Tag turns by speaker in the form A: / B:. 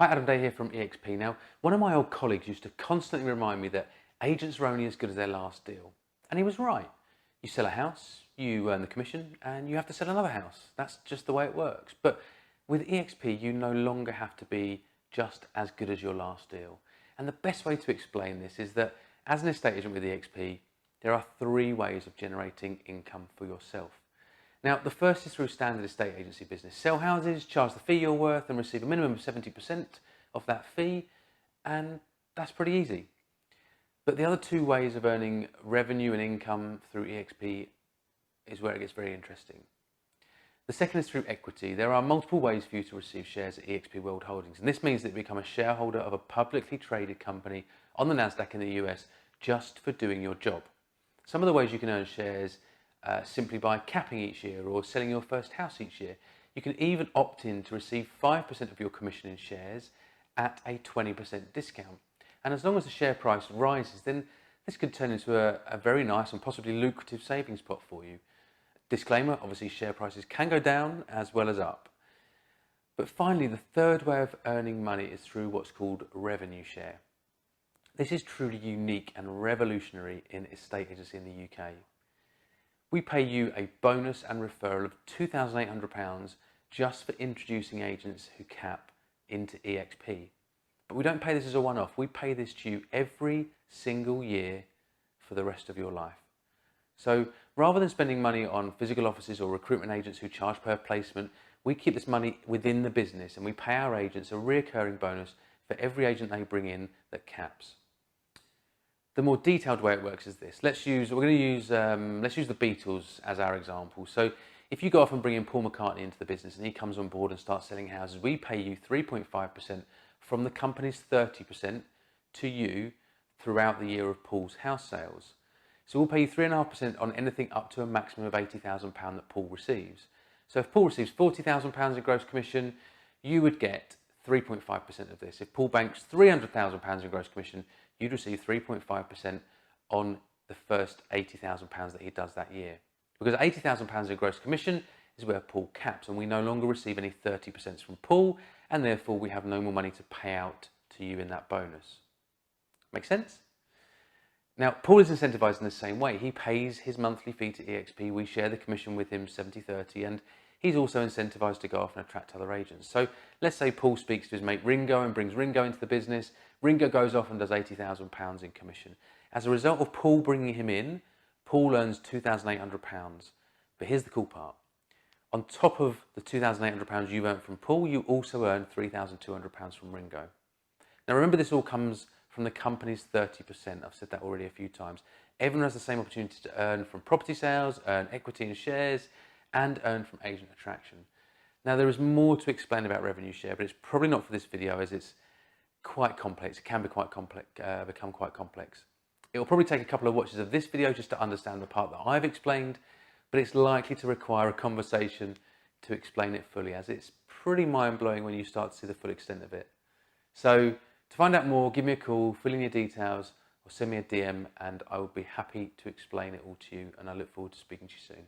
A: Hi, Adam Day here from EXP. Now, one of my old colleagues used to constantly remind me that agents are only as good as their last deal. And he was right. You sell a house, you earn the commission, and you have to sell another house. That's just the way it works. But with EXP, you no longer have to be just as good as your last deal. And the best way to explain this is that as an estate agent with EXP, there are three ways of generating income for yourself. Now, the first is through standard estate agency business. Sell houses, charge the fee you're worth, and receive a minimum of 70% of that fee, and that's pretty easy. But the other two ways of earning revenue and income through EXP is where it gets very interesting. The second is through equity. There are multiple ways for you to receive shares at EXP World Holdings, and this means that you become a shareholder of a publicly traded company on the NASDAQ in the US just for doing your job. Some of the ways you can earn shares simply by capping each year or selling your first house each year. You can even opt in to receive 5% of your commission in shares at a 20% discount. And as long as the share price rises, then this could turn into a very nice and possibly lucrative savings pot for you. Disclaimer, obviously share prices can go down as well as up. But finally, the third way of earning money is through what's called revenue share. This is truly unique and revolutionary in estate agency in the UK. We pay you a bonus and referral of £2,800 just for introducing agents who cap into EXP. But we don't pay this as a one-off. We pay this to you every single year for the rest of your life. So rather than spending money on physical offices or recruitment agents who charge per placement, we keep this money within the business and we pay our agents a recurring bonus for every agent they bring in that caps. The more detailed way it works is this. Let's use the Beatles as our example. So if you go off and bring in Paul McCartney into the business and he comes on board and starts selling houses, we pay you 3.5% from the company's 30% to you throughout the year of Paul's house sales. So we'll pay you 3.5% on anything up to a maximum of £80,000 that Paul receives. So if Paul receives £40,000 in gross commission, you would get 3.5% of this. If Paul banks £300,000 in gross commission, you'd receive 3.5% on the first £80,000 that he does that year. Because £80,000 in gross commission is where Paul caps, and we no longer receive any 30% from Paul, and therefore we have no more money to pay out to you in that bonus. Make sense? Now, Paul is incentivized in the same way. He pays his monthly fee to EXP, we share the commission with him 70-30, and he's also incentivized to go off and attract other agents. So let's say Paul speaks to his mate Ringo and brings Ringo into the business. Ringo goes off and does £80,000 in commission. As a result of Paul bringing him in, Paul earns £2,800. But here's the cool part. On top of the £2,800 you earned from Paul, you also earn £3,200 from Ringo. Now remember, this all comes from the company's 30%. I've said that already a few times. Everyone has the same opportunity to earn from property sales, earn equity in shares, and earn from agent attraction. Now there is more to explain about revenue share, but it's probably not for this video as it's quite complex. It can be quite complex, become quite complex. It will probably take a couple of watches of this video just to understand the part that I've explained, but it's likely to require a conversation to explain it fully, as it's pretty mind-blowing when you start to see the full extent of it. So to find out more, give me a call, fill in your details, or send me a DM, and I will be happy to explain it all to you, and I look forward to speaking to you soon.